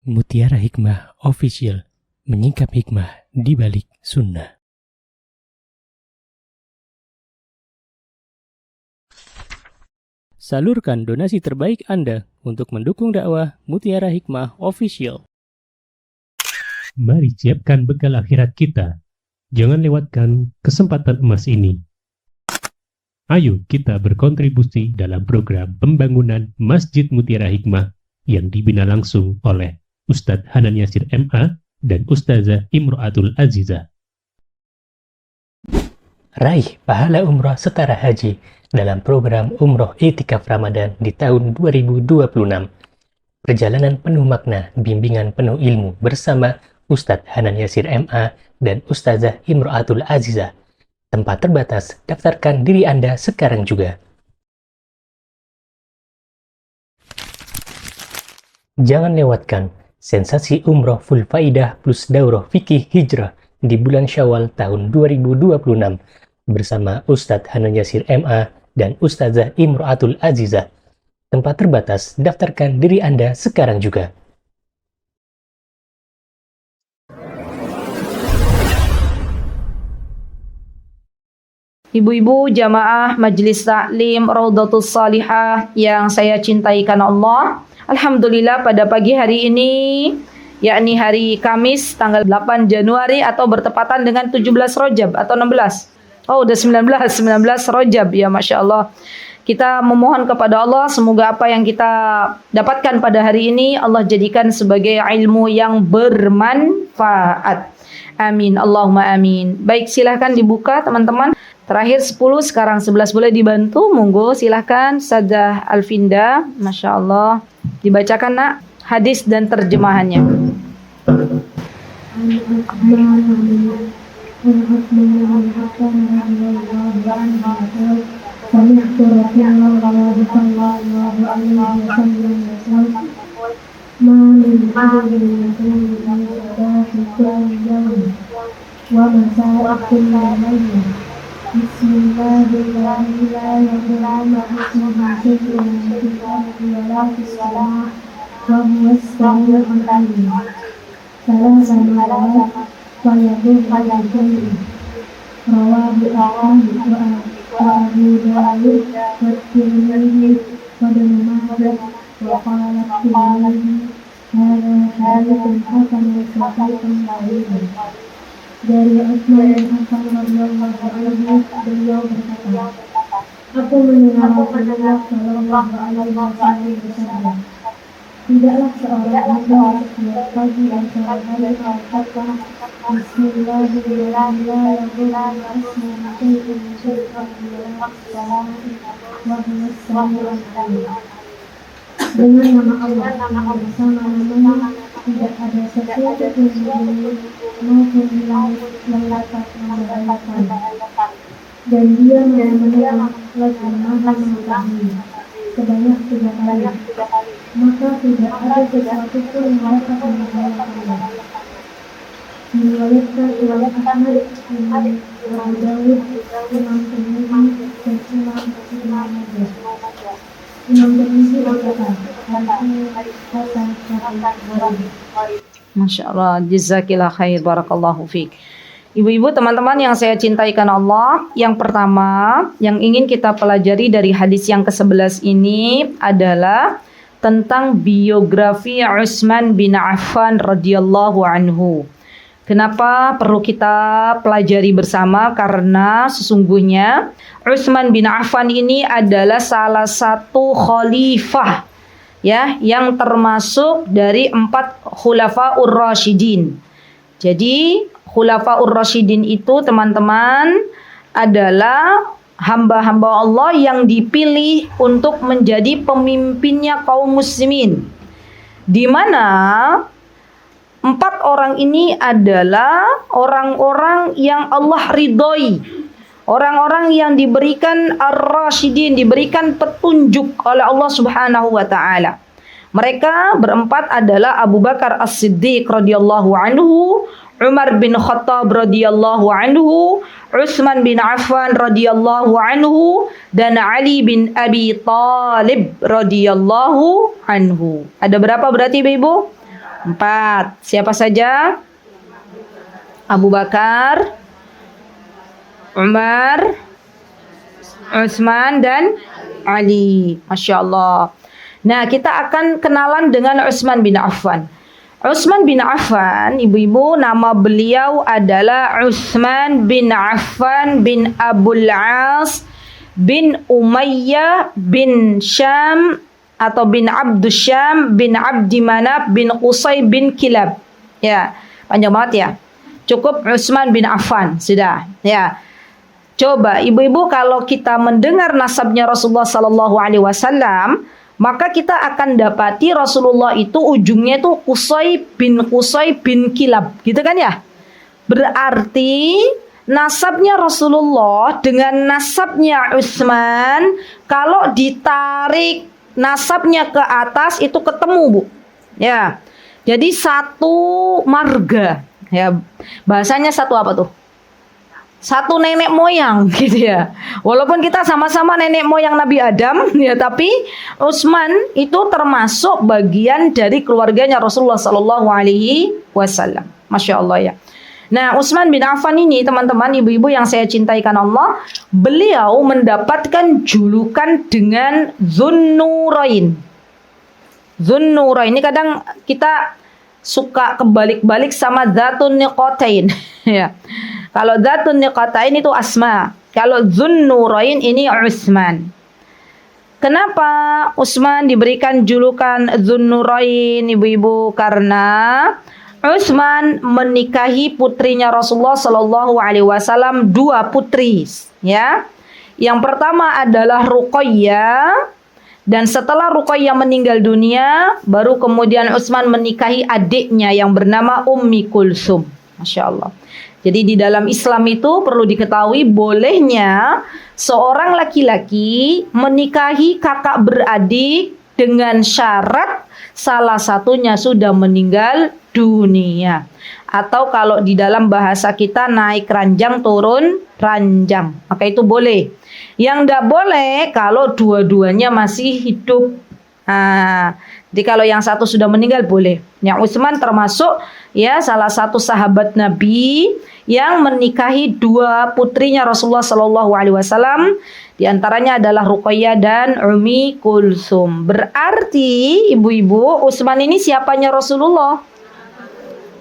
Mutiara Hikmah Official, menyingkap hikmah di balik sunnah. Salurkan donasi terbaik Anda untuk mendukung dakwah Mutiara Hikmah Official. Mari siapkan bekal akhirat kita. Jangan lewatkan kesempatan emas ini. Ayo kita berkontribusi dalam program pembangunan Masjid Mutiara Hikmah yang dibina langsung oleh Ustadz Hanan Yasir MA dan Ustazah Imro'atul Azizah. Raih pahala umroh setara haji dalam program Umroh Iktikaf Ramadan di tahun 2026. Perjalanan penuh makna, bimbingan penuh ilmu bersama Ustadz Hanan Yasir MA dan Ustazah Imro'atul Azizah. Tempat terbatas, daftarkan diri Anda sekarang juga. Jangan lewatkan sensasi umroh full faidah plus daurah fikih hijrah di bulan Syawal tahun 2026 bersama Ustadz Hanan Yasir MA dan Ustazah Imro'atul Azizah. Tempat terbatas, daftarkan diri Anda sekarang juga. Ibu-ibu jamaah Majelis Taklim Raudatus Salihah yang saya cintai karena Allah. Alhamdulillah pada pagi hari ini, yakni hari Kamis tanggal 8 Januari atau bertepatan dengan 17 Rajab atau 16. Oh udah 19 Rajab ya, Masya Allah. Kita memohon kepada Allah semoga apa yang kita dapatkan pada hari ini Allah jadikan sebagai ilmu yang bermanfaat. Amin, Allahumma amin. Baik, silahkan dibuka teman-teman. Terakhir 10, sekarang 11, boleh dibantu? Monggo, silahkan. Ustazah Alfinda, Masya Allah. Dibacakan nak hadis dan terjemahannya. Dari Utsman bin Affan radhiyallahu anhu, beliau berkata, aku mendengar Rasulullah sallallahu alaihi wasallam bersabda, tidaklah seorang muslim setiap pagi dan sore hari mengatakan dengan nama Allah bersama namanya tidak ada sesuatu pun di bumi maupun di langit yang dapat membahayakan, dan dia benar-benar lagi maha mengetahui sebanyak 3 kali, maka tidak ada sesuatu pun yang dapat membahayakannya. Diriwayatkan oleh Ahmad, Imam Abu Dawud, Imam Tirmidzi dan Imam Ibnu Majah. Imam Tirmidzi berkata, Hasan Sahih. Masya Allah, jazakillah khair, barakallahu fiik. Ibu-ibu, teman-teman yang saya cintai karena Allah, yang pertama yang ingin kita pelajari dari hadis yang ke-11 ini adalah tentang biografi Utsman bin Affan radhiyallahu anhu. Kenapa perlu kita pelajari bersama? Karena sesungguhnya Utsman bin Affan ini adalah salah satu khalifah ya, yang termasuk dari 4 Khulafaur Rasyidin. Jadi Khulafaur Rasyidin itu teman-teman adalah hamba-hamba Allah yang dipilih untuk menjadi pemimpinnya kaum muslimin, di mana 4 orang ini adalah orang-orang yang Allah ridhoi, orang-orang yang diberikan ar-rasyidin, diberikan petunjuk oleh Allah Subhanahu wa taala. Mereka berempat adalah Abu Bakar As-Siddiq radhiyallahu anhu, Umar bin Khattab radhiyallahu anhu, Utsman bin Affan radhiyallahu anhu, dan Ali bin Abi Thalib radhiyallahu anhu. Ada berapa berarti Ibu? 4. Siapa saja? Abu Bakar, Umar, Utsman dan Ali. Masya Allah. Nah, kita akan kenalan dengan Utsman bin Affan. Utsman bin Affan, ibu-ibu, nama beliau adalah Utsman bin Affan bin Abul As bin Umayyah bin Syam atau bin Abdus Syam bin Abdi Manaf bin Qusay bin Kilab. Ya, panjang banget ya. Cukup Utsman bin Affan, sudah. Ya. Coba ibu-ibu, kalau kita mendengar nasabnya Rasulullah sallallahu alaihi wasallam, maka kita akan dapati Rasulullah itu ujungnya itu Qusay bin Kilab, gitu kan ya? Berarti nasabnya Rasulullah dengan nasabnya Utsman, kalau ditarik nasabnya ke atas itu ketemu, Bu. Ya. Jadi satu marga, ya. Bahasanya satu apa tuh? Satu nenek moyang gitu ya. Walaupun kita sama-sama nenek moyang Nabi Adam ya, tapi Utsman itu termasuk bagian dari keluarganya Rasulullah sallallahu alaihi wasallam. Masya Allah ya. Nah, Utsman bin Affan ini, teman-teman, ibu-ibu yang saya cintai karena Allah, beliau mendapatkan julukan dengan Dzunnurain. Dzunnurain ini kadang kita suka kebalik-balik sama Dzatun Niqatain ya. Kalau Dzatun Niqatain itu Asma, kalau Dzunnurain ini Utsman. Kenapa Utsman diberikan julukan Dzunnurain, ibu-ibu? Karena Utsman menikahi putrinya Rasulullah sallallahu alaihi wasallam, 2 putri ya. Yang pertama adalah Ruqayyah, dan setelah Ruqayyah meninggal dunia, baru kemudian Utsman menikahi adiknya yang bernama Ummi Kulsum. Masya Allah. Jadi di dalam Islam itu perlu diketahui bolehnya seorang laki-laki menikahi kakak beradik dengan syarat salah satunya sudah meninggal dunia. Atau kalau di dalam bahasa kita naik ranjang turun ranjang, maka itu boleh. Yang tidak boleh kalau dua-duanya masih hidup. Jadi kalau yang satu sudah meninggal boleh. Yang Utsman termasuk ya salah satu sahabat Nabi yang menikahi 2 putrinya Rasulullah sallallahu alaihi wasallam. Di antaranya adalah Ruqayyah dan Ummi Kulsum. Berarti ibu-ibu, Utsman ini siapanya Rasulullah?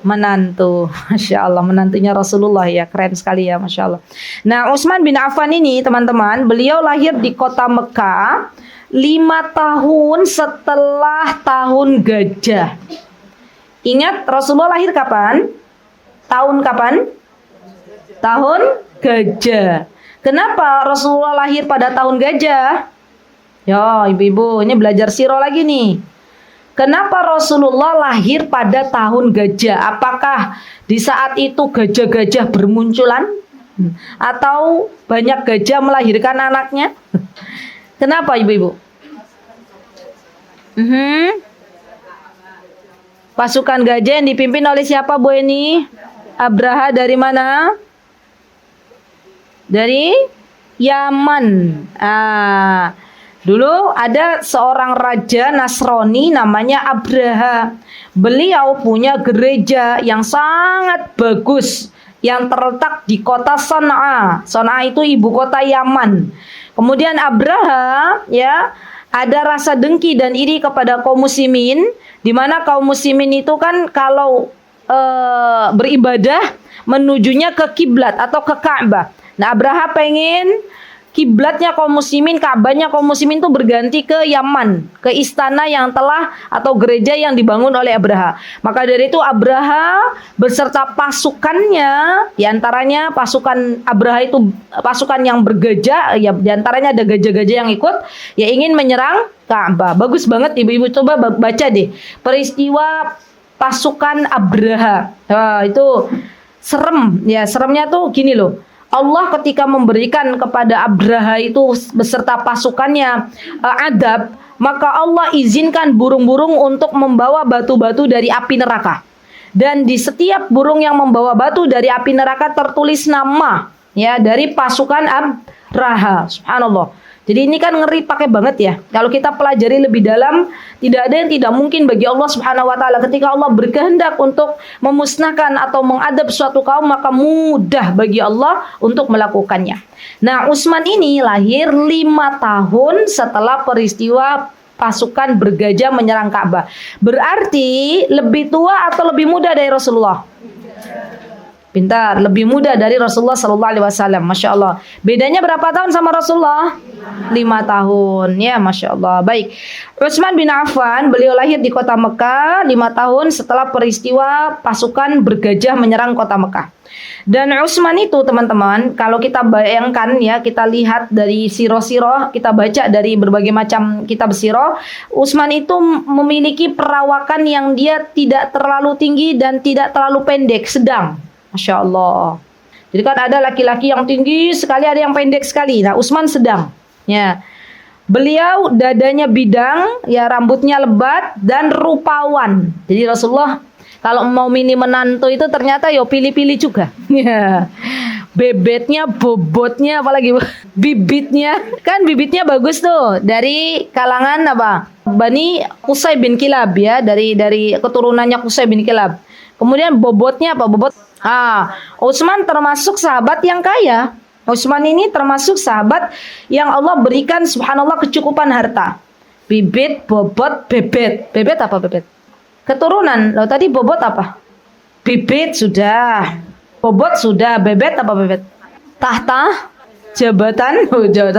Menantu. Masya Allah, menantunya Rasulullah ya. Keren sekali ya, Masya Allah. Nah, Utsman bin Affan ini, teman-teman, beliau lahir di kota Mekah 5 tahun setelah tahun gajah. Ingat Rasulullah lahir kapan? Tahun kapan? Tahun gajah. Kenapa Rasulullah lahir pada tahun gajah? Ya, ibu-ibu, ini belajar sirah lagi nih. Kenapa Rasulullah lahir pada tahun gajah? Apakah di saat itu gajah-gajah bermunculan? Atau banyak gajah melahirkan anaknya? Kenapa ibu-ibu? Pasukan gajah yang dipimpin oleh siapa, Bu Eni? Abraha dari mana? Dari Yaman. Dulu ada seorang raja Nasrani namanya Abraha. Beliau punya gereja yang sangat bagus yang terletak di kota Sana'a. Sana'a itu ibu kota Yaman. Kemudian Abraha ya ada rasa dengki dan iri kepada kaum muslimin, di mana kaum muslimin itu kan kalau beribadah menujunya ke kiblat atau ke Ka'bah. Nah, Abraha pengen kiblatnya kaum muslimin, Ka'bahnya kaum muslimin itu berganti ke Yaman, ke istana yang telah atau gereja yang dibangun oleh Abraha. Maka dari itu Abraha beserta pasukannya, diantaranya pasukan Abraha itu pasukan yang bergajah, ya diantaranya ada gajah-gajah yang ikut, ya ingin menyerang Ka'bah. Bagus banget ibu-ibu, coba baca deh peristiwa pasukan Abraha. Nah, itu serem, ya seremnya tuh gini loh. Allah ketika memberikan kepada Abraha itu beserta pasukannya adab, maka Allah izinkan burung-burung untuk membawa batu-batu dari api neraka. Dan di setiap burung yang membawa batu dari api neraka tertulis nama ya dari pasukan Abraha. Subhanallah. Jadi ini kan ngeri pakai banget ya. Kalau kita pelajari lebih dalam, tidak ada yang tidak mungkin bagi Allah Subhanahu wa taala. Ketika Allah berkehendak untuk memusnahkan atau mengadab suatu kaum, maka mudah bagi Allah untuk melakukannya. Nah, Utsman ini lahir 5 tahun setelah peristiwa pasukan bergajah menyerang Ka'bah. Berarti lebih tua atau lebih muda dari Rasulullah? Pintar, lebih muda dari Rasulullah Sallallahu Alaihi Wasallam, masya Allah. Bedanya berapa tahun sama Rasulullah? 5 tahun, ya masya Allah. Baik, Utsman bin Affan, beliau lahir di kota Mekah 5 tahun setelah peristiwa pasukan bergajah menyerang kota Mekah. Dan Utsman itu teman-teman, kalau kita bayangkan ya, kita lihat dari sirah-sirah, kita baca dari berbagai macam kitab sirah, Utsman itu memiliki perawakan yang dia tidak terlalu tinggi dan tidak terlalu pendek, sedang. Masya Allah. Jadi kan ada laki-laki yang tinggi sekali, ada yang pendek sekali. Nah, Utsman sedang. Ya. Beliau dadanya bidang, ya rambutnya lebat dan rupawan. Jadi Rasulullah kalau mau mini menantu itu ternyata ya pilih-pilih juga. Ya. Bebetnya, bobotnya, apalagi bibitnya. Kan bibitnya bagus tuh. Dari kalangan apa? Bani Qusay bin Kilab ya, dari keturunannya Qusay bin Kilab. Kemudian bobotnya apa? Bobot. Utsman termasuk sahabat yang kaya. Utsman ini termasuk sahabat yang Allah berikan subhanallah kecukupan harta. Bibit, bobot, bebet. Bebet apa bebet? Keturunan. Loh tadi bobot apa? Bibit sudah. Bobot sudah. Bebet apa bebet? Tahta jabatan.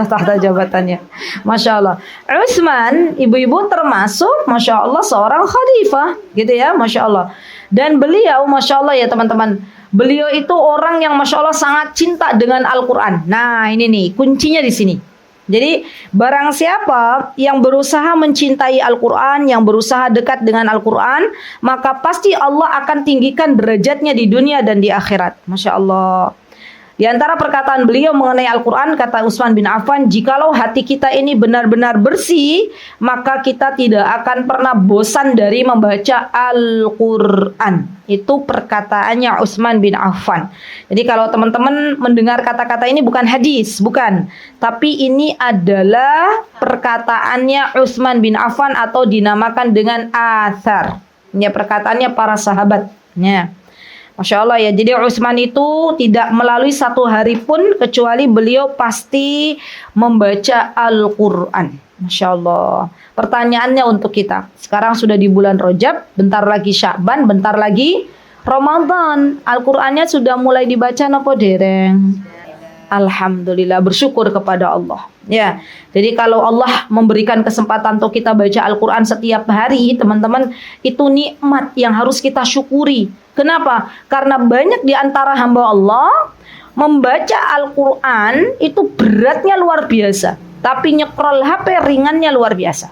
Tahta jabatannya. Masya Allah. Utsman, ibu-ibu termasuk Masya Allah seorang khalifah. Gitu ya, Masya Allah. Dan beliau, Masya Allah ya teman-teman, beliau itu orang yang Masya Allah sangat cinta dengan Al-Quran. Nah ini nih, kuncinya di sini. Jadi barang siapa yang berusaha mencintai Al-Quran, yang berusaha dekat dengan Al-Quran, maka pasti Allah akan tinggikan derajatnya di dunia dan di akhirat. Masya Allah. Di antara perkataan beliau mengenai Al-Quran, kata Utsman bin Affan, jikalau hati kita ini benar-benar bersih, maka kita tidak akan pernah bosan dari membaca Al-Quran. Itu perkataannya Utsman bin Affan. Jadi kalau teman-teman mendengar kata-kata ini bukan hadis, bukan. Tapi ini adalah perkataannya Utsman bin Affan atau dinamakan dengan athar. Ini perkataannya para sahabatnya. Masya Allah ya, jadi Utsman itu tidak melalui satu hari pun kecuali beliau pasti membaca Al-Quran. Masya Allah. Pertanyaannya untuk kita, sekarang sudah di bulan Rajab, bentar lagi Sya'ban, bentar lagi Ramadan. Al-Qurannya sudah mulai dibaca nopo dereng? Alhamdulillah, bersyukur kepada Allah. Ya, jadi kalau Allah memberikan kesempatan untuk kita baca Al-Quran setiap hari, teman-teman, itu nikmat yang harus kita syukuri. Kenapa? Karena banyak di antara hamba Allah membaca Al-Quran itu beratnya luar biasa, tapi nyekrol HP ringannya luar biasa.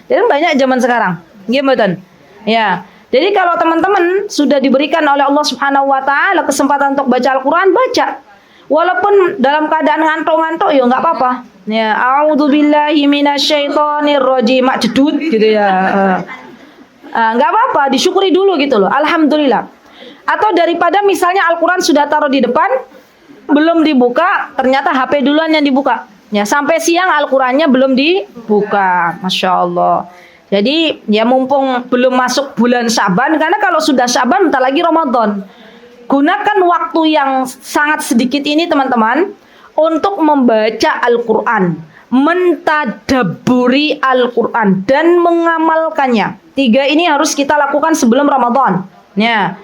Jadi banyak zaman sekarang, gimana? Ya. Jadi kalau teman-teman sudah diberikan oleh Allah Subhanahu wa taala kesempatan untuk baca Al-Quran, baca. Walaupun dalam keadaan ngantuk-ngantuk ya nggak apa-apa. Ya, a'udzubillahi minasyaitonirrajim, mak jedut gitu ya. Nggak apa-apa, disyukuri dulu gitu loh. Alhamdulillah. Atau daripada misalnya Al-Quran sudah taruh di depan, belum dibuka, ternyata HP duluan yang dibuka. Ya, sampai siang Al-Qurannya belum dibuka. Masya Allah. Jadi ya mumpung belum masuk bulan Sya'ban, karena kalau sudah Sya'ban bentar lagi Ramadan. Gunakan waktu yang sangat sedikit ini teman-teman untuk membaca Al-Quran, mentadabburi Al-Quran dan mengamalkannya. 3 ini harus kita lakukan sebelum Ramadan. Ya.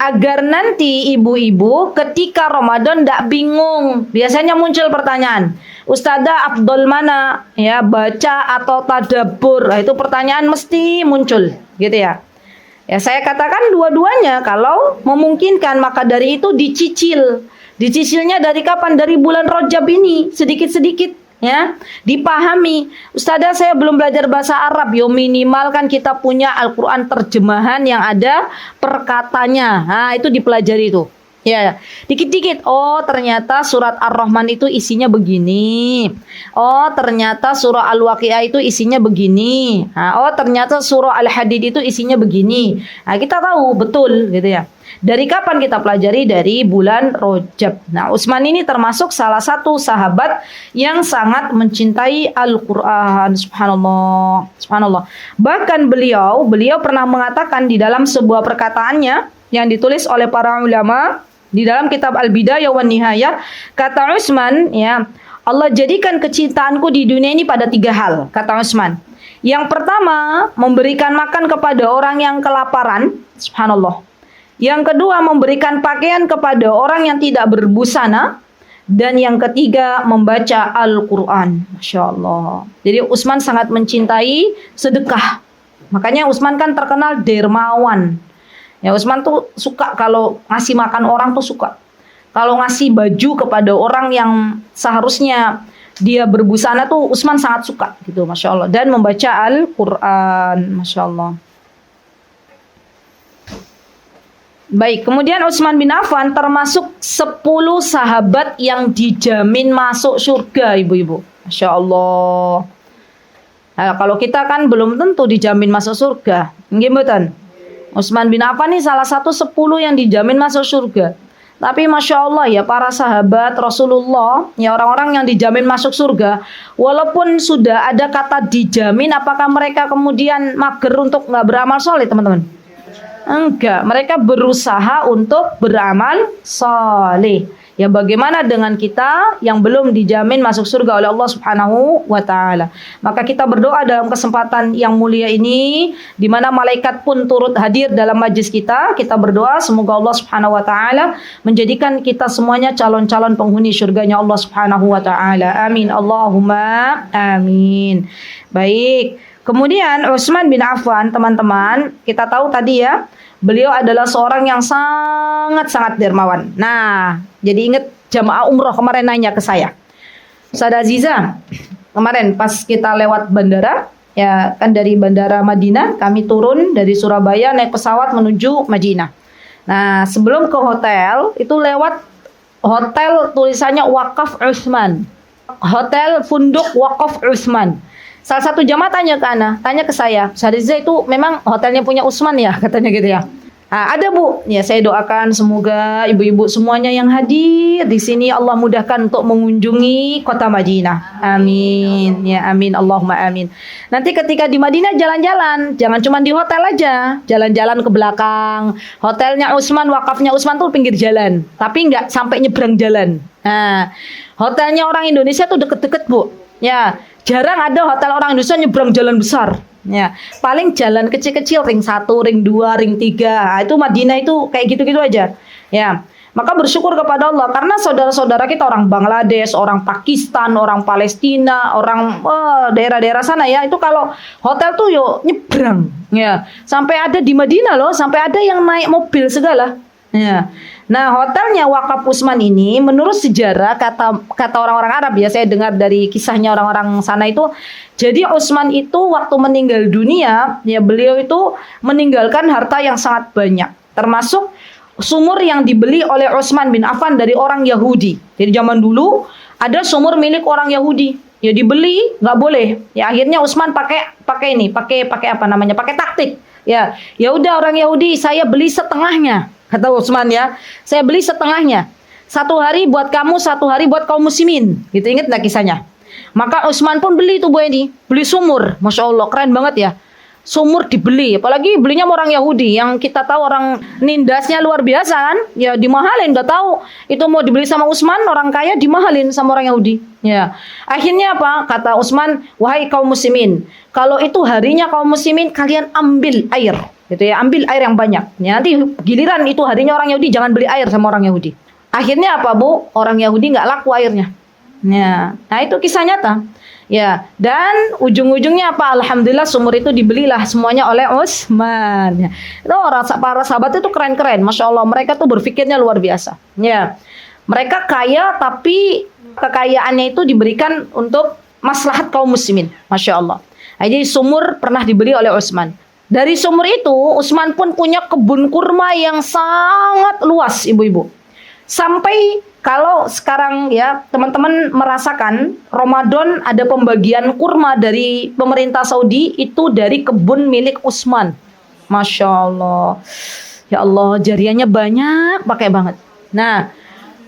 Agar nanti ibu-ibu ketika Ramadan tidak bingung. Biasanya muncul pertanyaan, Ustazah afdol mana? Ya, baca atau tadabbur? Nah, itu pertanyaan mesti muncul, gitu ya. Ya, saya katakan dua-duanya kalau memungkinkan, maka dari itu dicicil. Dicicilnya dari kapan? Dari bulan Rajab ini, sedikit-sedikit ya, dipahami. Ustazah saya belum belajar bahasa Arab, yo minimal kan kita punya Al-Quran terjemahan yang ada perkatanya. Nah, itu dipelajari itu. Ya, dikit-dikit. Oh, ternyata surat Ar-Rahman itu isinya begini. Oh, ternyata surah Al-Waqiah itu isinya begini. Nah, oh, ternyata surah Al-Hadid itu isinya begini. Nah, kita tahu betul gitu ya. Dari kapan kita pelajari? Dari bulan Rajab. Nah, Utsman ini termasuk salah satu sahabat yang sangat mencintai Al-Quran. Subhanallah, subhanallah. Bahkan beliau pernah mengatakan di dalam sebuah perkataannya yang ditulis oleh para ulama di dalam kitab Al-Bidayah wan Nihayah, kata Utsman, ya, Allah jadikan kecintaanku di dunia ini pada 3 hal, kata Utsman. Yang pertama, memberikan makan kepada orang yang kelaparan, subhanallah. Yang kedua, memberikan pakaian kepada orang yang tidak berbusana. Dan yang ketiga, membaca Al-Quran. Masya Allah. Jadi Utsman sangat mencintai sedekah. Makanya Utsman kan terkenal dermawan. Ya, Utsman tuh suka kalau ngasih makan orang tuh suka. Kalau ngasih baju kepada orang yang seharusnya dia berbusana tuh Utsman sangat suka gitu, Masya Allah. Dan membaca Al-Quran, Masya Allah. Baik, kemudian Utsman bin Affan termasuk 10 sahabat yang dijamin masuk surga, ibu-ibu. Masya Allah. Nah, kalau kita kan belum tentu dijamin masuk surga. Nggih mboten? Utsman bin Affan ini salah satu 10 yang dijamin masuk surga. Tapi Masya Allah ya, para sahabat Rasulullah, ya orang-orang yang dijamin masuk surga, walaupun sudah ada kata dijamin, apakah mereka kemudian mager untuk nggak beramal soleh, teman-teman? Enggak, mereka berusaha untuk beramal soleh. Ya, bagaimana dengan kita yang belum dijamin masuk surga oleh Allah Subhanahu wa Ta'ala? Maka kita berdoa dalam kesempatan yang mulia ini, di mana malaikat pun turut hadir dalam majlis kita. Kita berdoa semoga Allah Subhanahu wa Ta'ala menjadikan kita semuanya calon-calon penghuni surganya Allah Subhanahu wa Ta'ala. Amin, Allahumma amin. Baik, kemudian Utsman bin Affan, teman-teman, kita tahu tadi ya, beliau adalah seorang yang sangat-sangat dermawan. Nah, jadi ingat jamaah umroh kemarin nanya ke saya, Ustaz Aziza, kemarin pas kita lewat bandara, ya kan dari bandara Madinah, kami turun dari Surabaya naik pesawat menuju Madinah. Nah, sebelum ke hotel, itu lewat hotel tulisannya Wakaf Utsman. Hotel Funduk Wakaf Utsman. Salah satu jamaah tanya ke saya, Ustaz Aziza itu memang hotelnya punya Utsman ya, katanya gitu ya. Nah, ada Bu, ya saya doakan semoga ibu-ibu semuanya yang hadir di sini Allah mudahkan untuk mengunjungi kota Madinah. Amin, ya amin, Allahumma amin. Nanti ketika di Madinah jalan-jalan, jangan cuma di hotel aja, jalan-jalan ke belakang. Hotelnya Utsman, wakafnya Utsman tuh pinggir jalan, tapi nggak sampai nyebrang jalan. Nah, hotelnya orang Indonesia tuh deket-deket Bu, ya. Jarang ada hotel orang Indonesia nyebrang jalan besar. Ya, paling jalan kecil-kecil, ring 1, ring 2, ring 3. Nah, itu Madinah itu kayak gitu-gitu aja. Ya, maka bersyukur kepada Allah karena saudara-saudara kita orang Bangladesh, orang Pakistan, orang Palestina, orang daerah-daerah sana ya, itu kalau hotel tuh yo nyebrang. Ya, sampai ada di Madinah loh, sampai ada yang naik mobil segala. Ya. Nah, hotelnya Wakaf Utsman ini menurut sejarah kata orang-orang Arab ya, saya dengar dari kisahnya orang-orang sana itu, jadi Utsman itu waktu meninggal dunia ya, beliau itu meninggalkan harta yang sangat banyak, termasuk sumur yang dibeli oleh Utsman bin Affan dari orang Yahudi. Jadi zaman dulu ada sumur milik orang Yahudi, ya dibeli nggak boleh. Ya akhirnya Utsman pakai apa namanya? Pakai taktik. Ya udah orang Yahudi saya beli setengahnya. Kata Utsman ya, saya beli setengahnya. 1 hari buat kamu, 1 hari buat kaum muslimin. Gitu, ingat nggak kisahnya? Maka Utsman pun beli tuh Bu Eni, beli sumur. Masya Allah, keren banget ya. Sumur dibeli, apalagi belinya orang Yahudi yang kita tahu orang nindasnya luar biasa kan? Ya dimahalin, udah tahu itu mau dibeli sama Utsman, orang kaya dimahalin sama orang Yahudi. Ya, akhirnya apa? Kata Utsman, wahai kaum muslimin, kalau itu harinya kaum muslimin kalian ambil air. Gitu ya, ambil air yang banyak. Ya, nanti giliran itu harinya orang Yahudi, jangan beli air sama orang Yahudi. Akhirnya apa Bu? Orang Yahudi nggak laku airnya. Ya, nah itu kisah nyata. Ya, dan ujung-ujungnya apa? Alhamdulillah sumur itu dibelilah semuanya oleh Utsman. Ya. Itu para sahabat itu keren-keren, Masya Allah. Mereka tuh berpikirnya luar biasa. Ya, mereka kaya tapi kekayaannya itu diberikan untuk maslahat kaum muslimin, Masya Allah. Nah, jadi sumur pernah dibeli oleh Utsman. Dari sumur itu, Utsman pun punya kebun kurma yang sangat luas, ibu-ibu. Sampai kalau sekarang ya, teman-teman merasakan Ramadan ada pembagian kurma dari pemerintah Saudi, itu dari kebun milik Utsman. Masya Allah. Ya Ya Allah, jariahnya banyak, pakai banget. Nah,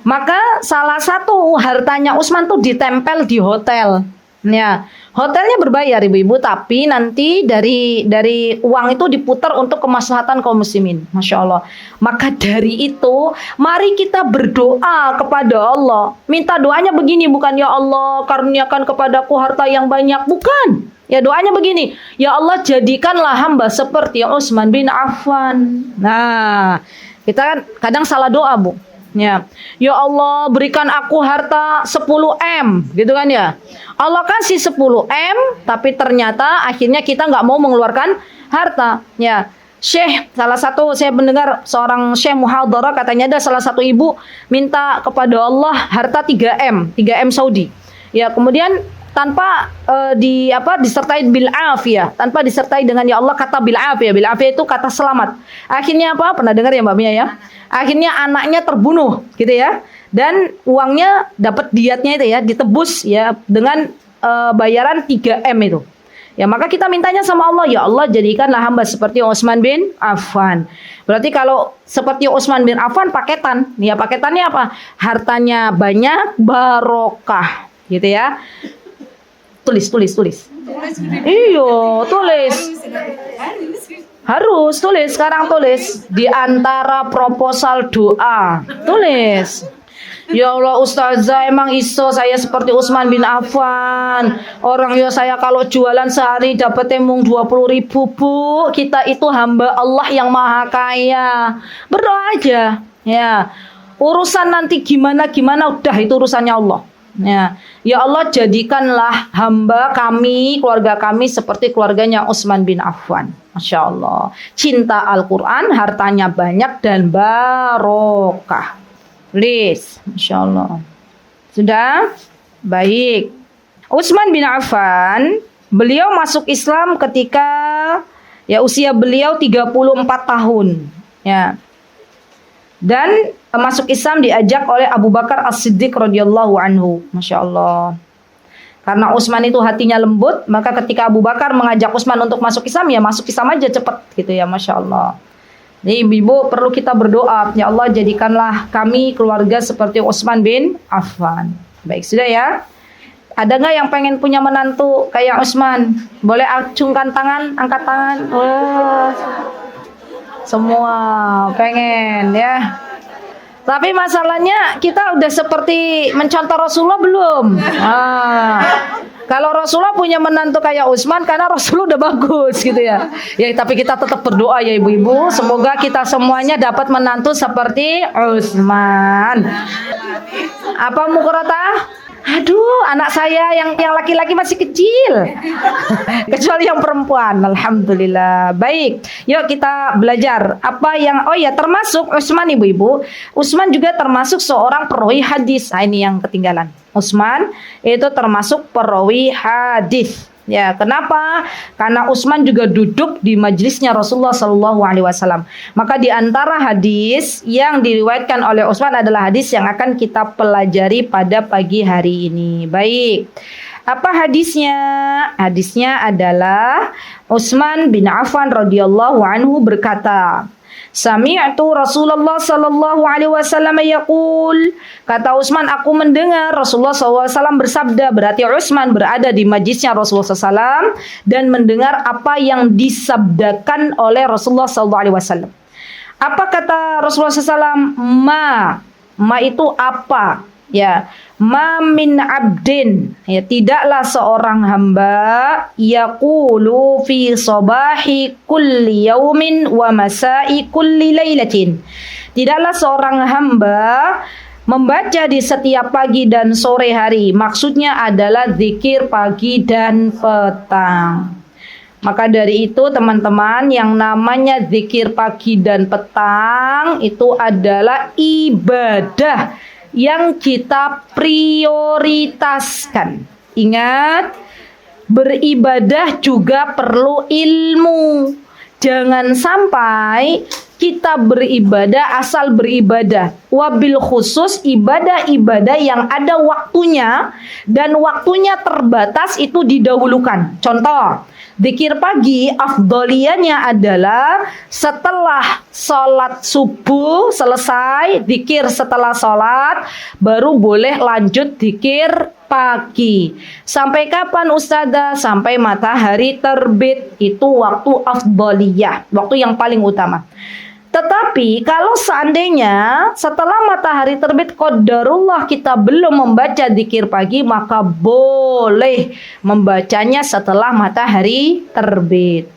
maka salah satu hartanya Utsman tuh ditempel di hotel. Ya, hotelnya berbayar ibu-ibu, tapi nanti dari uang itu diputar untuk kemaslahatan kaum muslimin. Masya Allah. Maka dari itu, mari kita berdoa kepada Allah. Minta doanya begini, bukan ya Allah karuniakan kepadaku harta yang banyak, bukan. Ya doanya begini, ya Allah jadikanlah hamba seperti Utsman bin Affan. Nah, kita kan kadang salah doa, Bu. Ya Allah berikan aku harta 10 M, gitu kan ya. Allah kasih 10 M, tapi ternyata akhirnya kita nggak mau mengeluarkan harta. Ya, Syekh, salah satu saya mendengar seorang Syekh muhadharah, katanya ada salah satu ibu minta kepada Allah harta 3 M Saudi. Ya, kemudian tanpa disertai bil afiyah, tanpa disertai dengan ya Allah kata bil afiyah. Bil afiyah itu kata selamat. Akhirnya apa? Pernah dengar ya Mbak Mia ya? Akhirnya anaknya terbunuh gitu ya. Dan uangnya dapat diatnya itu ya, ditebus ya dengan bayaran 3 M itu. Ya, maka kita mintanya sama Allah, ya Allah jadikanlah hamba seperti Utsman bin Affan. Berarti kalau seperti Utsman bin Affan paketan. Ya, paketannya apa? Hartanya banyak, barokah gitu ya. Tulis. Iyo, tulis. Harus tulis, sekarang tulis. Di antara proposal doa, tulis. Ya Allah Ustazah, emang iso saya seperti Utsman bin Affan. Orang ya saya kalau jualan sehari dapat emung 20.000 Bu. Kita itu hamba Allah yang maha kaya. Berdoa aja. Ya, urusan nanti gimana udah itu urusannya Allah. Ya Allah jadikanlah hamba kami, keluarga kami seperti keluarganya Utsman bin Affan. Masya Allah. Cinta Al-Quran, hartanya banyak dan barokah. Please, Masya Allah. Sudah? Baik. Utsman bin Affan, beliau masuk Islam ketika ya usia beliau 34 tahun. Ya. Dan masuk Islam diajak oleh Abu Bakar As-Siddiq radhiyallahu anhu. Masya Allah. Karena Utsman itu hatinya lembut, maka ketika Abu Bakar mengajak Utsman untuk masuk Islam, ya masuk Islam aja cepet gitu ya, Masya Allah. Jadi ibu perlu kita berdoa, ya Allah jadikanlah kami keluarga seperti Utsman bin Affan. Baik, sudah ya. Ada nggak yang pengen punya menantu kayak Utsman? Boleh acungkan tangan, angkat tangan. Wah. Semua pengen ya. Tapi masalahnya kita udah seperti mencontoh Rasulullah belum? Kalau Rasulullah punya menantu kayak Utsman, karena Rasulullah udah bagus gitu ya. Ya tapi kita tetap berdoa ya ibu-ibu. Semoga kita semuanya dapat menantu seperti Utsman. Apa Mukarata? Aduh, anak saya yang laki-laki masih kecil. Kecuali yang perempuan. Alhamdulillah. Baik. Yuk kita belajar. Termasuk Utsman ibu-ibu. Utsman juga termasuk seorang perawi hadis. Nah, ini yang ketinggalan. Utsman itu termasuk perawi hadis. Ya, kenapa? Karena Utsman juga duduk di majelisnya Rasulullah SAW. Maka di antara hadis yang diriwayatkan oleh Utsman adalah hadis yang akan kita pelajari pada pagi hari ini. Baik. Apa hadisnya? Hadisnya adalah Utsman bin Affan radhiyallahu anhu berkata, Sami'tu Rasulullah sallallahu alaihi wasallam yaqul. Kata Utsman, aku mendengar Rasulullah SAW bersabda. Berarti Utsman berada di majlisnya Rasulullah SAW dan mendengar apa yang disabdakan oleh Rasulullah SAW. Apa kata Rasulullah SAW? Ma itu apa? Ya, ma min abdin, ya tidaklah seorang hamba yaqulu fi sabahi kulli yaumin wa masai kulli lailatin. Tidaklah seorang hamba membaca di setiap pagi dan sore hari. Maksudnya adalah zikir pagi dan petang. Maka dari itu teman-teman, yang namanya zikir pagi dan petang itu adalah ibadah yang kita prioritaskan. Ingat, beribadah juga perlu ilmu. Jangan sampai kita beribadah asal beribadah. Wabil khusus ibadah-ibadah yang ada waktunya dan waktunya terbatas itu didahulukan. Contoh, Zikir pagi afdoliyanya adalah setelah sholat subuh selesai, zikir setelah sholat, baru boleh lanjut zikir pagi. Sampai kapan Ustazah? Sampai matahari terbit. Itu waktu afdoliyah, waktu yang paling utama. Tetapi kalau seandainya setelah matahari terbit qadarullah kita belum membaca zikir pagi, maka boleh membacanya setelah matahari terbit.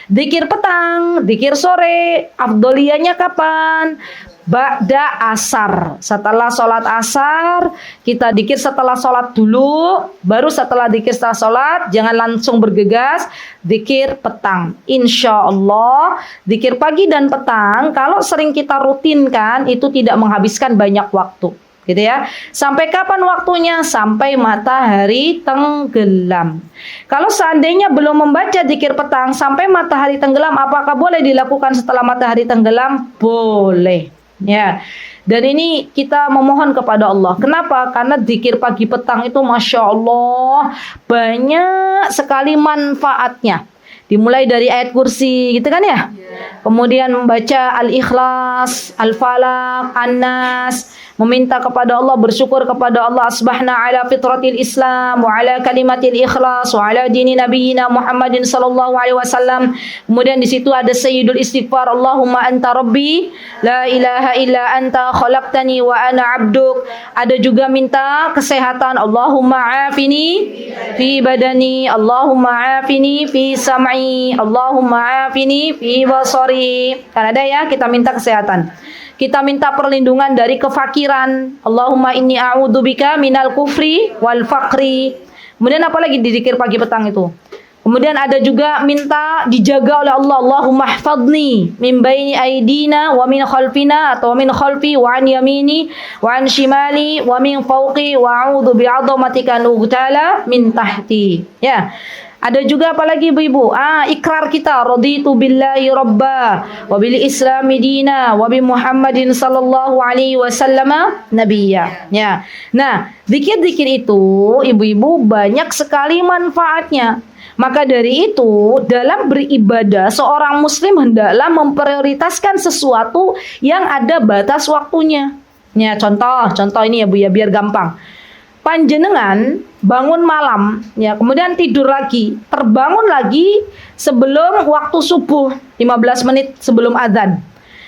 Zikir petang, zikir sore, afdoliyahnya kapan? Ba'da asar. Setelah sholat asar, kita zikir setelah sholat dulu, baru setelah zikir setelah sholat, jangan langsung bergegas, zikir petang. Insya Allah, zikir pagi dan petang, kalau sering kita rutinkan, itu tidak menghabiskan banyak waktu. Gitu ya. Sampai kapan waktunya? Sampai matahari tenggelam. Kalau seandainya belum membaca zikir petang sampai matahari tenggelam, apakah boleh dilakukan setelah matahari tenggelam? Boleh. Ya, dan ini kita memohon kepada Allah. Kenapa? Karena zikir pagi petang itu Masya Allah banyak sekali manfaatnya. Dimulai dari ayat kursi gitu kan ya. Kemudian membaca Al-Ikhlas, Al-Falaq, An-Nas, meminta kepada Allah, bersyukur kepada Allah, asbahna ala fitratil Islam wa ala kalimatil ikhlas wa ala dini nabiyina Muhammadin sallallahu alaihi wasallam. Kemudian di situ ada sayyidul istighfar, Allahumma anta rabbi la ilaha illa anta khalaqtani wa ana abduk. Ada juga minta kesehatan, Allahumma afini fi badani, Allahumma afini fi sam'i, Allahumma afini fi basari. Kan ada ya, kita minta kesehatan. Kita minta perlindungan dari kefakiran. Allahumma inni a'udzubika minal kufri wal faqri. Kemudian apa lagi di zikir pagi petang itu? Kemudian ada juga minta dijaga oleh Allah. Allahumma hfadni min baini aidina wa min khalfina, atau min khalfi wa an yamini wa an shimali wa min fawqi wa a'udzu bi'azamatika an ughtala min tahti. Ya. Ada juga apalagi ibu-ibu, ikrar kita, raditu billahi rabba wa bil islami dina wa bi Muhammadin sallallahu alaihi wasallam nabiyya. Ya. Nah, zikir-zikir itu ibu-ibu banyak sekali manfaatnya. Maka dari itu, dalam beribadah seorang muslim hendaklah memprioritaskan sesuatu yang ada batas waktunya. Ya, contoh ini ya Bu ya, biar gampang. Panjenengan bangun malam, ya, kemudian tidur lagi, terbangun lagi sebelum waktu subuh, 15 menit sebelum azan.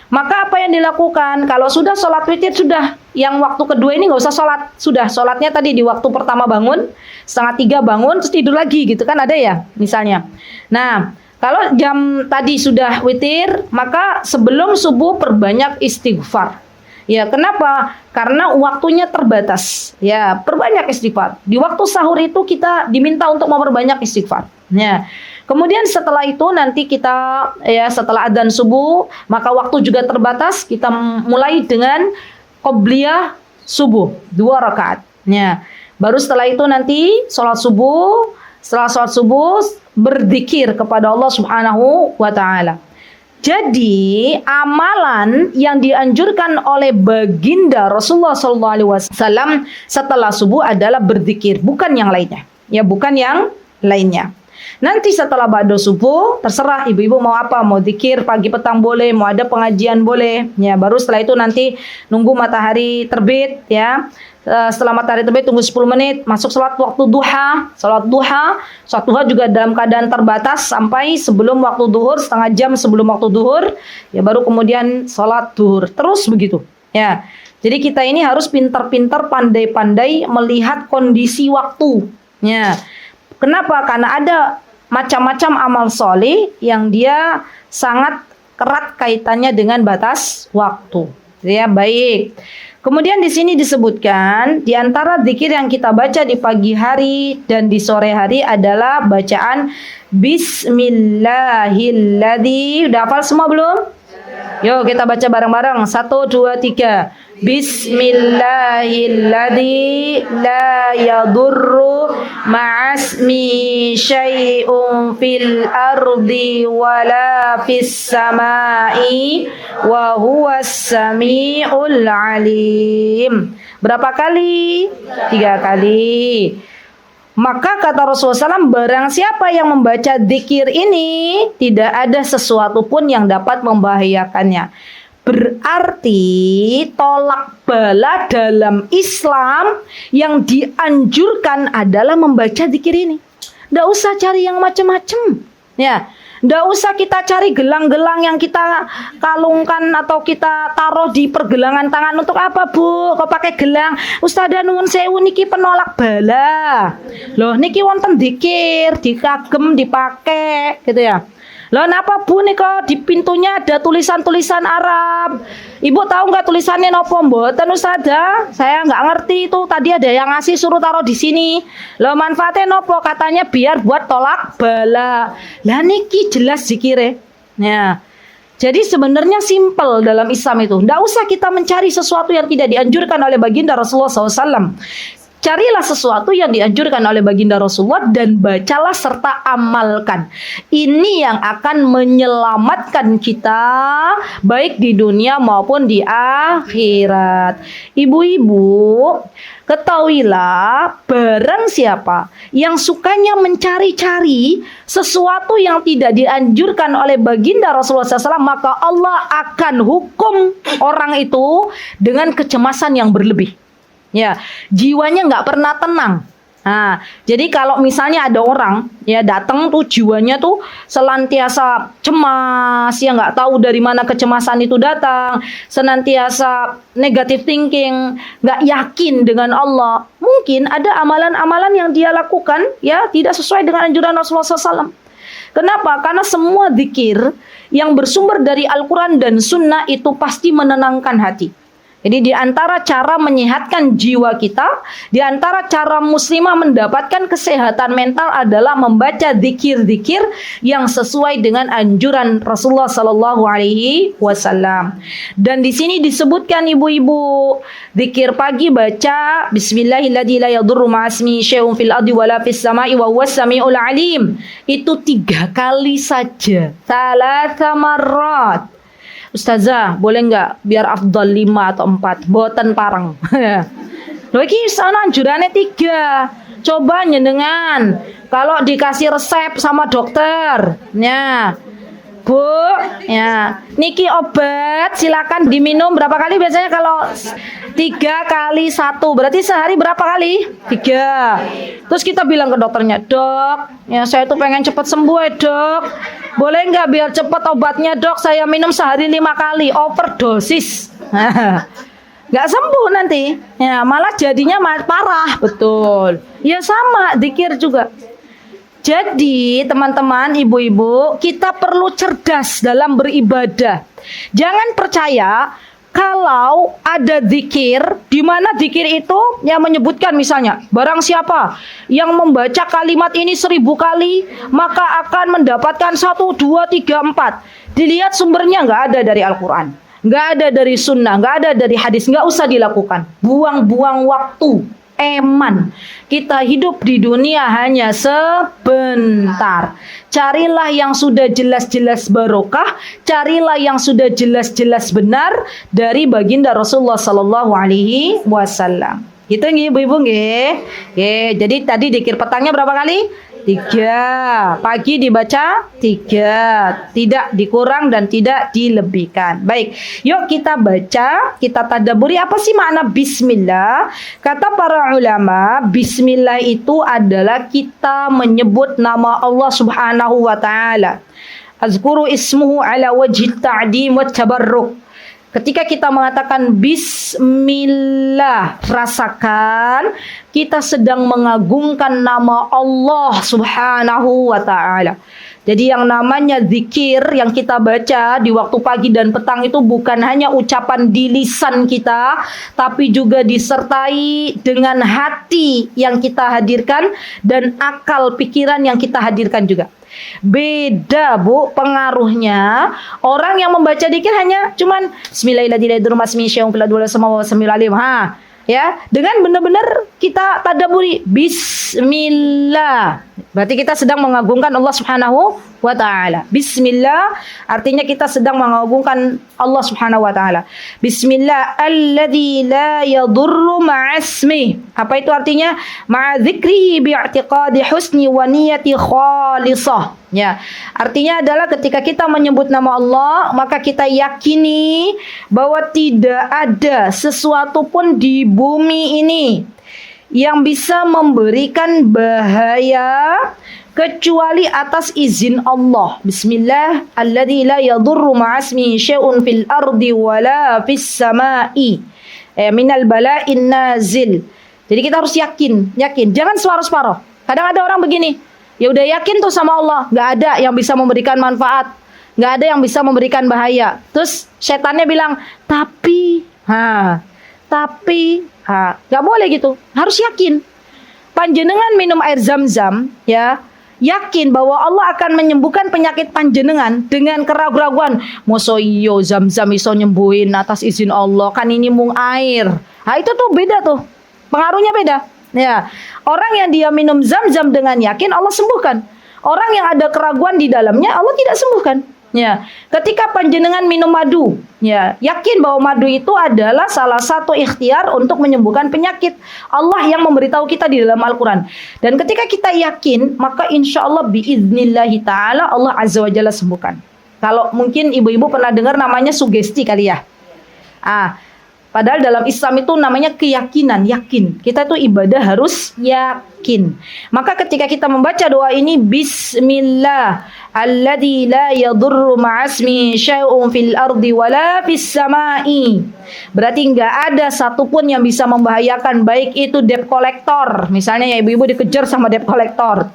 Maka apa yang dilakukan? Kalau sudah sholat witir, sudah. Yang waktu kedua ini nggak usah sholat. Sudah, sholatnya tadi di waktu pertama bangun, 2:30 bangun, terus tidur lagi, gitu kan ada ya, misalnya. Nah, kalau jam tadi sudah witir, maka sebelum subuh perbanyak istighfar. Ya, kenapa? Karena waktunya terbatas. Ya, perbanyak istighfar. Di waktu sahur itu kita diminta untuk memperbanyak istighfar. Ya. Kemudian setelah itu nanti kita setelah adzan subuh, maka waktu juga terbatas, kita mulai dengan qobliyah subuh 2 rakaat. Ya. Baru setelah itu nanti sholat subuh, setelah sholat subuh berzikir kepada Allah Subhanahu wa taala. Jadi amalan yang dianjurkan oleh baginda Rasulullah SAW setelah subuh adalah berzikir, bukan yang lainnya. Ya, bukan yang lainnya. Nanti setelah ba'da subuh terserah ibu-ibu mau apa, mau zikir pagi petang boleh, mau ada pengajian boleh. Ya, baru setelah itu nanti nunggu matahari terbit ya. Setelah matahari terbit tunggu 10 menit, masuk sholat waktu duha. Sholat duha juga dalam keadaan terbatas sampai sebelum waktu duhur, setengah jam sebelum waktu duhur, ya baru kemudian sholat duhur. Terus begitu. Ya. Jadi kita ini harus pintar-pintar, pandai-pandai melihat kondisi waktu. Ya. Kenapa? Karena ada macam-macam amal soleh yang dia sangat erat kaitannya dengan batas waktu. Ya, baik. Kemudian di sini disebutkan di antara zikir yang kita baca di pagi hari dan di sore hari adalah bacaan Bismillahilladzi. Udah hafal semua belum? Yuk kita baca bareng-bareng. 1, 2, 3. Bismillahilladzi la yadurru ma'asmi syai'un fil ardi wala fis samai wa huwas sami'ul alim. Berapa kali? 3 kali. Maka kata Rasulullah SAW, barang siapa yang membaca zikir ini, tidak ada sesuatu pun yang dapat membahayakannya. Berarti tolak bala dalam Islam yang dianjurkan adalah membaca zikir ini. Nggak usah cari yang macam-macam. Ya, nggak usah kita cari gelang-gelang yang kita kalungkan atau kita taruh di pergelangan tangan. Untuk apa, Bu? Kok pakai gelang? Ustazah nuwun sewu niki penolak bala. Loh, niki wonten zikir, dikagem, dipakai gitu ya. Loh, napa Bu nih kok di pintunya ada tulisan-tulisan Arab? Ibu tahu nggak tulisannya nopo mboten Ustazah? Saya nggak ngerti itu. Tadi ada yang ngasih suruh taruh di sini. Loh, manfaatnya nopo? Katanya biar buat tolak bala. Lah niki jelas zikire. Ya. Jadi sebenarnya simpel dalam Islam itu. Nggak usah kita mencari sesuatu yang tidak dianjurkan oleh baginda Rasulullah SAW. Carilah sesuatu yang dianjurkan oleh baginda Rasulullah dan bacalah serta amalkan. Ini yang akan menyelamatkan kita baik di dunia maupun di akhirat. Ibu-ibu, ketahuilah barang siapa yang sukanya mencari-cari sesuatu yang tidak dianjurkan oleh baginda Rasulullah SAW, maka Allah akan hukum orang itu dengan kecemasan yang berlebih. Ya, jiwanya nggak pernah tenang. Nah, jadi kalau misalnya ada orang ya datang tuh jiwanya tuh senantiasa cemas, ya nggak tahu dari mana kecemasan itu datang, senantiasa negative thinking, nggak yakin dengan Allah. Mungkin ada amalan-amalan yang dia lakukan ya tidak sesuai dengan anjuran Rasulullah SAW. Kenapa? Karena semua zikir yang bersumber dari Al-Quran dan Sunnah itu pasti menenangkan hati. Jadi di antara cara menyehatkan jiwa kita, di antara cara muslimah mendapatkan kesehatan mental adalah membaca zikir-zikir yang sesuai dengan anjuran Rasulullah Sallallahu Alaihi Wasallam. Dan di sini disebutkan ibu-ibu, zikir pagi baca Bismillahirrahmanirrahim, la yadurru ma'asmi syai'un fil ardi wala fis sama'i wa huwas samiul alim. Itu 3 kali saja. 3 marrat. Ustazah, boleh nggak biar afdal 5 atau 4? Boten parang. Loh iki sana anjurannya 3. Coba nyenengan. Kalau dikasih resep sama dokter, ya. Bu, ya. Niki obat silakan diminum berapa kali biasanya kalau 3 kali 1. Berarti sehari berapa kali? 3. Terus kita bilang ke dokternya, "Dok, ya saya tuh pengen cepat sembuh ya, Dok. Boleh nggak biar cepat obatnya, Dok? Saya minum sehari 5 kali." Overdosis. Nggak sembuh nanti. Ya, malah jadinya parah, betul. Ya sama, zikir juga. Jadi teman-teman, ibu-ibu, kita perlu cerdas dalam beribadah. Jangan percaya kalau ada zikir, di mana zikir itu yang menyebutkan misalnya, barang siapa yang membaca kalimat ini 1000 kali, maka akan mendapatkan 1, 2, 3, 4. Dilihat sumbernya nggak ada dari Al-Quran, nggak ada dari Sunnah, nggak ada dari hadis, nggak usah dilakukan. Buang-buang waktu. Eman, kita hidup di dunia hanya sebentar. Carilah yang sudah jelas-jelas barokah, carilah yang sudah jelas-jelas benar dari baginda Rasulullah Sallallahu Alaihi Wasallam. Gitu nggih ibu-ibu nggih. Jadi tadi zikir petangnya berapa kali? 3. Pagi dibaca 3. Tidak dikurang dan tidak dilebihkan. Baik, yuk kita baca, kita tadabburi apa sih makna bismillah. Kata para ulama, bismillah itu adalah kita menyebut nama Allah Subhanahu wa taala. Azkuru ismuhu ala wajhi ta'dim wa tabarruk. Ketika kita mengatakan bismillah, rasakan kita sedang mengagungkan nama Allah Subhanahu wa taala. Jadi yang namanya zikir yang kita baca di waktu pagi dan petang itu bukan hanya ucapan di lisan kita, tapi juga disertai dengan hati yang kita hadirkan dan akal pikiran yang kita hadirkan juga. Beda Bu pengaruhnya orang yang membaca zikir hanya cuman Bismillahirrahmanirrahim. Ya, dengan benar-benar kita tadabburi bismillah. Berarti kita sedang mengagungkan Allah Subhanahu wa ta'ala. Bismillah artinya kita sedang mengagungkan Allah Subhanahu wa taala. Bismillah alladzi la yadurru ma'asmi. Apa itu artinya? Ma'a dzikrihi bi'tiqadi husni wa niyati khalisah. Ya, artinya adalah ketika kita menyebut nama Allah, maka kita yakini bahwa tidak ada sesuatu pun di bumi ini yang bisa memberikan bahaya kecuali atas izin Allah. Bismillah alladzi la yadurru ma'asmihi syai'un fil ardi wala fis sama'i minal bala'in nazil. Jadi kita harus yakin. Jangan separuh-separuh. Kadang ada orang begini, ya udah yakin tuh sama Allah, nggak ada yang bisa memberikan manfaat, nggak ada yang bisa memberikan bahaya. Terus setannya bilang, tapi, nggak boleh gitu. Harus yakin. Panjenengan minum air zam-zam, ya, yakin bahwa Allah akan menyembuhkan penyakit panjenengan dengan keraguan-keraguan. Moso iyo zam-zam iso nyembuhin atas izin Allah, kan ini mung air. Nah itu tuh beda tuh, pengaruhnya beda. Ya, orang yang dia minum zam-zam dengan yakin Allah sembuhkan. Orang yang ada keraguan di dalamnya Allah tidak sembuhkan. Ya, ketika panjenengan minum madu, ya, yakin bahwa madu itu adalah salah satu ikhtiar untuk menyembuhkan penyakit. Allah yang memberitahu kita di dalam Al-Quran. Dan ketika kita yakin, maka insya Allah biiznillahi ta'ala Allah azza wa jalla sembuhkan. Kalau mungkin ibu-ibu pernah dengar namanya sugesti kali ya. Padahal dalam Islam itu namanya keyakinan, yakin. Kita tuh ibadah harus yakin. Maka ketika kita membaca doa ini, Bismillah alladzi la yadurru ma'asmi syai'un fil ardi wala fis sama'i. Berarti nggak ada satupun yang bisa membahayakan, baik itu debt collector, misalnya ya ibu-ibu dikejar sama debt collector,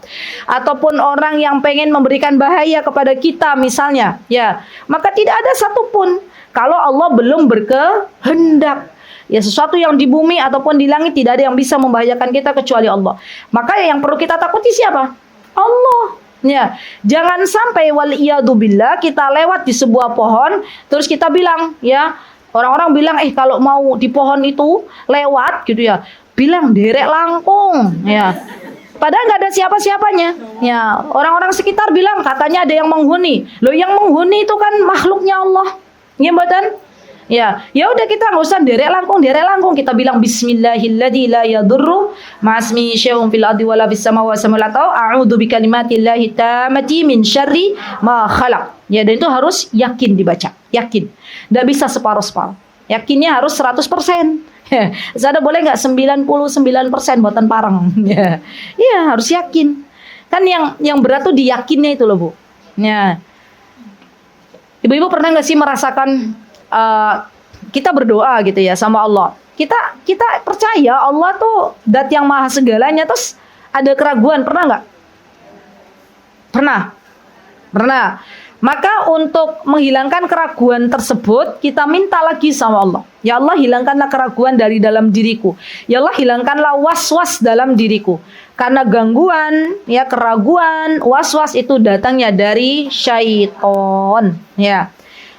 ataupun orang yang pengen memberikan bahaya kepada kita misalnya, ya, maka tidak ada satupun kalau Allah belum berkehendak. Ya, sesuatu yang di bumi ataupun di langit tidak ada yang bisa membahayakan kita kecuali Allah. Maka yang perlu kita takuti siapa? Allah. Ya, jangan sampai waliyadzubillah kita lewat di sebuah pohon terus kita bilang, ya, orang-orang bilang kalau mau di pohon itu lewat gitu ya, bilang derek langkung, ya. Padahal nggak ada siapa-siapanya. Ya, orang-orang sekitar bilang katanya ada yang menghuni. Loh, yang menghuni itu kan makhluknya Allah. Nggih, ya, ya udah kita nggak usah derek langkung. Kita bilang Bismillahilladzi la yadurru ma'asmi syai'un fil ardi wala fis samawati atau a'udzu bikalimatillahi tammati min syarri ma khalaq. Ya, dan itu harus yakin dibaca, yakin. Nggak bisa separuh-separuh. Yakinnya harus 100%. Ada boleh nggak 99% buatan parang? Ya, ya harus yakin. Kan yang berat tuh diyakinnya itu loh, Bu. Ya. Ibu-ibu pernah nggak sih merasakan kita berdoa gitu ya sama Allah. Kita percaya Allah tuh zat yang maha segalanya, terus ada keraguan, pernah nggak? Pernah. Maka untuk menghilangkan keraguan tersebut, kita minta lagi sama Allah. Ya Allah, hilangkanlah keraguan dari dalam diriku. Ya Allah, hilangkanlah was-was dalam diriku. Karena gangguan, ya, keraguan, was-was itu datangnya dari syaitan. Ya.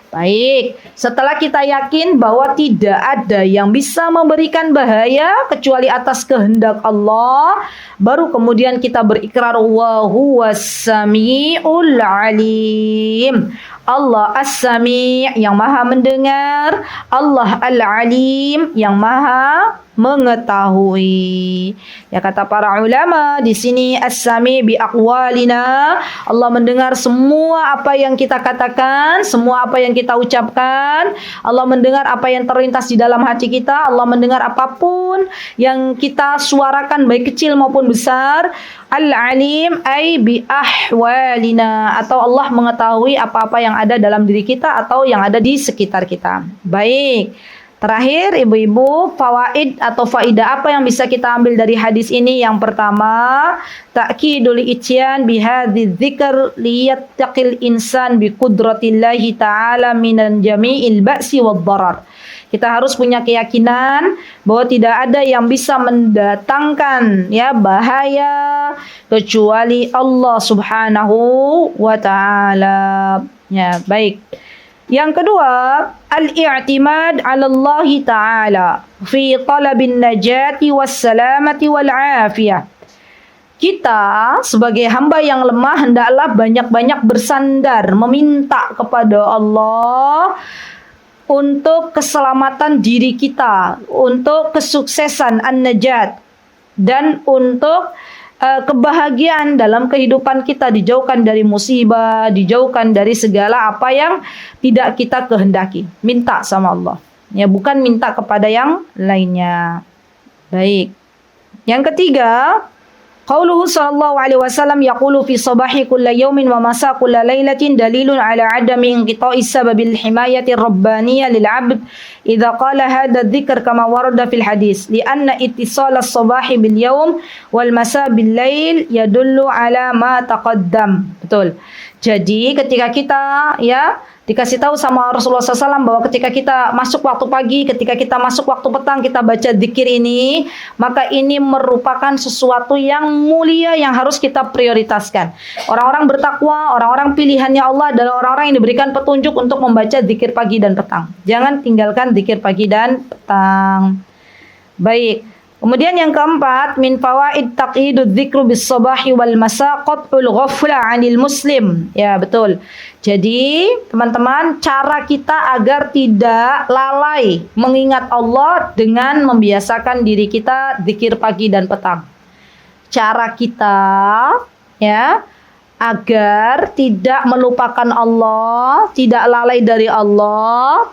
Baik, setelah kita yakin bahwa tidak ada yang bisa memberikan bahaya kecuali atas kehendak Allah, baru kemudian kita berikrar wa huwas samiul alim. Allah as-sami' yang maha mendengar, Allah al-alim yang maha mengetahui. Ya, kata para ulama di sini as-sami' bi aqwalina, Allah mendengar semua apa yang kita katakan, semua apa yang kita ucapkan. Allah mendengar apa yang terlintas di dalam hati kita. Allah mendengar apapun yang kita suarakan baik kecil maupun besar. Al-alim ay bi ahwalina, atau Allah mengetahui apa-apa yang ada dalam diri kita atau yang ada di sekitar kita. Baik. Terakhir, ibu-ibu, fawaid atau faidah apa yang bisa kita ambil dari hadis ini? Yang pertama, ta'kidul ityan bihadzi dzikr liyattaqil insan bi qudratillahi ta'ala minan jami'il ba'si wad darar. Kita harus punya keyakinan bahwa tidak ada yang bisa mendatangkan, ya, bahaya kecuali Allah Subhanahu wa taala. Ya, baik. Yang kedua, al-i'timad 'ala Allah Ta'ala fi talabin najati was salamati wal 'afiyah. kita sebagai hamba yang lemah hendaklah banyak-banyak bersandar, meminta kepada Allah untuk keselamatan diri kita, untuk kesuksesan an-najat, dan untuk kebahagiaan dalam kehidupan kita, dijauhkan dari musibah, dijauhkan dari segala apa yang tidak kita kehendaki. Minta sama Allah. Ya, bukan minta kepada yang lainnya. Baik. Yang ketiga, qauluhu sallallahu alaihi wasallam yaqulu fi sabahi kulli yawmin wa masa kulli lailatin dalilun ala adami inqita'i sababil himayati rabbaniyah lil 'abd idza qala hadha dzikr kama warada fil hadis lianna ittisal as-sabahi bil yawm wal masa bil lail yadullu ala ma taqaddam. Betul. Jadi ketika kita dikasih tahu sama Rasulullah SAW bahwa ketika kita masuk waktu pagi, ketika kita masuk waktu petang, kita baca zikir ini, maka ini merupakan sesuatu yang mulia yang harus kita prioritaskan. Orang-orang bertakwa, orang-orang pilihannya Allah adalah orang-orang yang diberikan petunjuk untuk membaca zikir pagi dan petang. Jangan tinggalkan zikir pagi dan petang. Baik. Kemudian yang keempat, min fawaid taqyidudz dzikru bis sabahi wal masa qat'ul ghafla 'anil muslim. Ya, betul. Jadi, teman-teman, cara kita agar tidak lalai mengingat Allah dengan membiasakan diri kita zikir pagi dan petang. Cara kita agar tidak melupakan Allah, tidak lalai dari Allah,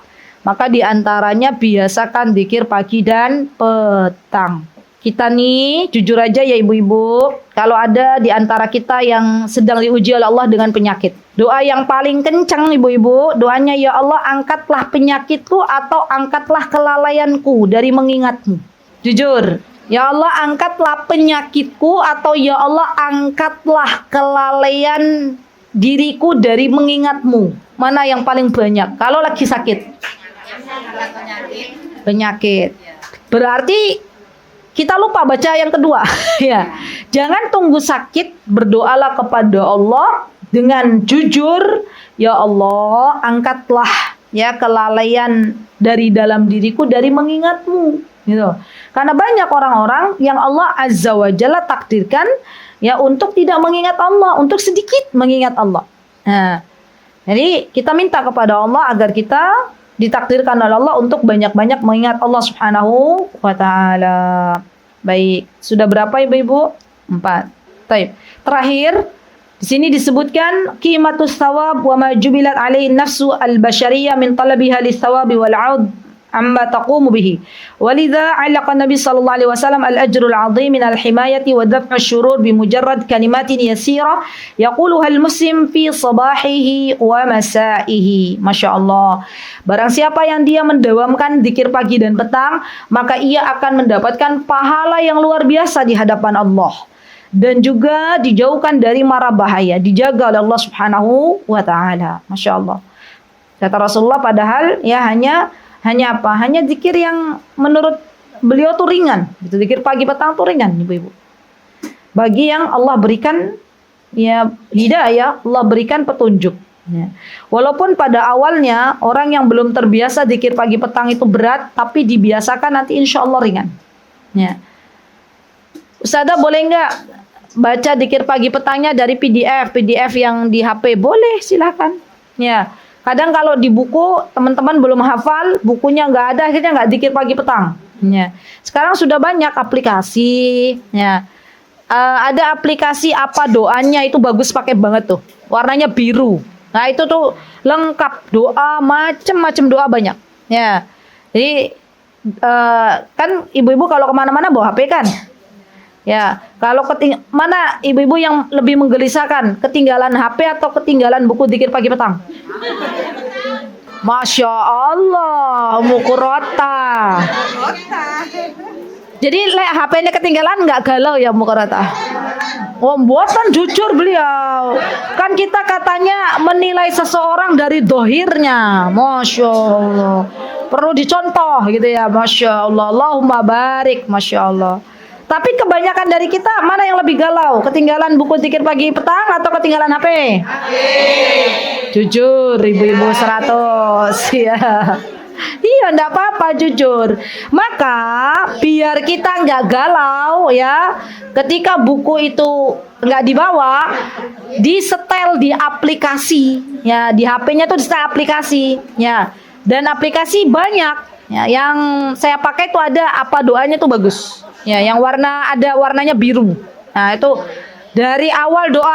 maka diantaranya biasakan zikir pagi dan petang. Kita nih, jujur aja ya ibu-ibu, kalau ada di antara kita yang sedang diuji oleh Allah dengan penyakit, doa yang paling kencang ibu-ibu, doanya, ya Allah angkatlah penyakitku atau angkatlah kelalaianku dari mengingatmu. Jujur, ya Allah angkatlah penyakitku atau ya Allah angkatlah kelalaian diriku dari mengingatmu. Mana yang paling banyak? Kalau lagi sakit. Penyakit. Berarti kita lupa baca yang kedua. Ya. Jangan tunggu sakit, berdoalah kepada Allah dengan jujur, ya Allah, angkatlah kelalaian dari dalam diriku dari mengingatmu, gitu. Karena banyak orang-orang yang Allah Azza wa Jalla takdirkan untuk tidak mengingat Allah, untuk sedikit mengingat Allah. Nah, jadi kita minta kepada Allah agar kita ditakdirkan oleh Allah untuk banyak-banyak mengingat Allah Subhanahu wa ta'ala. Baik, sudah berapa ibu-ibu? 4. Baik. Terakhir, di sini disebutkan qimatus thawab wa ma jubilat alaihi nafsu al-bashariyah min talabiha lis-thawabi wal 'aud amma taqumu bihi. Walidha 'alaqa Nabi sallallahu alaihi wasallam al-ajrul 'azim min al-himayati wa daf'u syurur bi mujarrad kalimatin yasira yaquluha al-muslim fi sabahihi wa masaihi. Masyaallah. Barang siapa yang dia mendawamkan zikir pagi dan petang, maka ia akan mendapatkan pahala yang luar biasa di hadapan Allah. Dan juga dijauhkan dari mara bahaya, dijaga oleh Allah Subhanahu wa ta'ala. Masya Allah. Kata Rasulullah, padahal hanya apa? Hanya zikir yang menurut beliau tuh ringan. Gitu, zikir pagi petang tuh ringan, ibu-ibu. Bagi yang Allah berikan hidayah, Allah berikan petunjuk. Ya. Walaupun pada awalnya orang yang belum terbiasa zikir pagi petang itu berat, tapi dibiasakan nanti insya Allah ringan. Ya. Ustazah boleh nggak baca zikir pagi petangnya dari PDF yang di HP? Boleh, silakan. Ya. Kadang kalau di buku teman-teman belum hafal, bukunya nggak ada, akhirnya nggak zikir pagi petang. Ya. Sekarang sudah banyak aplikasi. Ya. Ada aplikasi apa doanya itu bagus, pakai banget tuh. Warnanya biru. Nah itu tuh lengkap doa, macam-macam doa banyak. Ya. Jadi kan ibu-ibu kalau kemana-mana bawa HP kan. Ya, kalau mana ibu-ibu yang lebih menggelisahkan, ketinggalan HP atau ketinggalan buku zikir pagi petang? Masya Allah, Mukurota. Jadi HP-nya ketinggalan nggak galau ya Mukurota? Buatan jujur beliau. Kan kita katanya menilai seseorang dari dohirnya. Masya Allah. Perlu dicontoh gitu ya. Masya Allah. Allahumma barik. Masya Allah. Tapi kebanyakan dari kita mana yang lebih galau? Ketinggalan buku zikir pagi petang atau ketinggalan HP? Jujur ibu-ibu 100 ya. Iya, enggak apa-apa, jujur. Maka biar kita nggak galau ya, ketika buku itu nggak dibawa, disetel di aplikasi ya, di HP-nya tuh disetel aplikasi ya. Dan aplikasi banyak ya, yang saya pakai itu ada apa doanya tuh bagus. Ya, yang ada warnanya biru. Nah, itu dari awal doa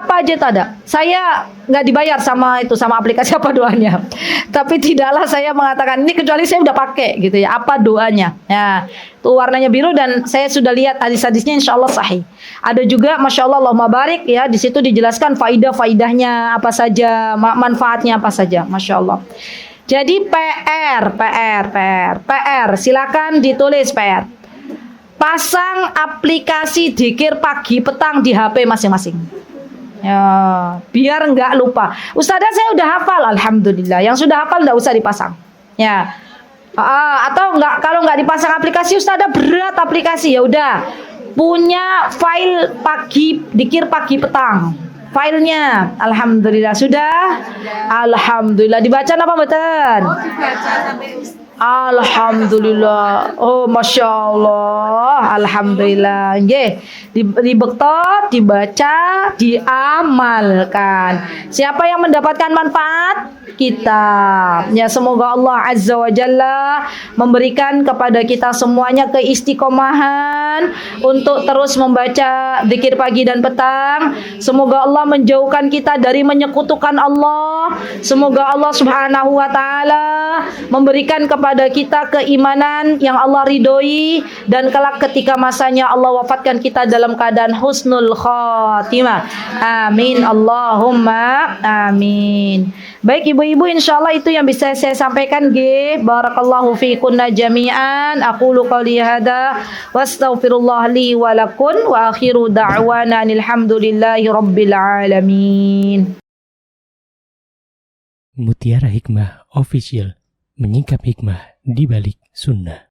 apa aja tuh ada. Saya nggak dibayar sama aplikasi apa doanya. Tapi tidaklah saya mengatakan ini kecuali saya udah pakai gitu ya. Apa doanya? Ya, itu warnanya biru dan saya sudah lihat hadis-hadisnya insya Allah sahih. Ada juga masya Allah Allahumma barik ya, di situ dijelaskan faidah-faidahnya apa saja, manfaatnya apa saja, masya Allah. Jadi PR, silakan ditulis PR. Pasang aplikasi dzikir pagi petang di HP masing-masing. Ya, biar nggak lupa. Ustazah saya udah hafal, alhamdulillah. Yang sudah hafal nggak usah dipasang. Ya, atau nggak, kalau nggak dipasang aplikasi, Ustazah berat aplikasi, ya udah punya file dzikir pagi petang. Filenya, alhamdulillah sudah. Alhamdulillah dibaca apa betul? Oh, dibaca sampai alhamdulillah. Oh, masya Allah. Alhamdulillah. Nggih, dibektot, dibaca, diamalkan. Siapa yang mendapatkan manfaat? Kita. Ya, semoga Allah Azza wa Jalla memberikan kepada kita semuanya keistiqomahan untuk terus membaca zikir pagi dan petang. Semoga Allah menjauhkan kita dari menyekutukan Allah. Semoga Allah Subhanahu wa taala memberikan kepada kita keimanan yang Allah ridhoi, dan kelak ketika masanya Allah wafatkan kita dalam keadaan husnul khatimah. Amin Allahumma amin. Baik ibu-ibu, insyaallah itu yang bisa saya sampaikan nggih. Barakallahu fiikunna jami'an. Aqulu qouli hadza wastaghfirullah li wa lakum wa akhiru da'wana alhamdulillahi rabbil alamin. Mutiara Hikmah Official, menyingkap hikmah di balik sunnah.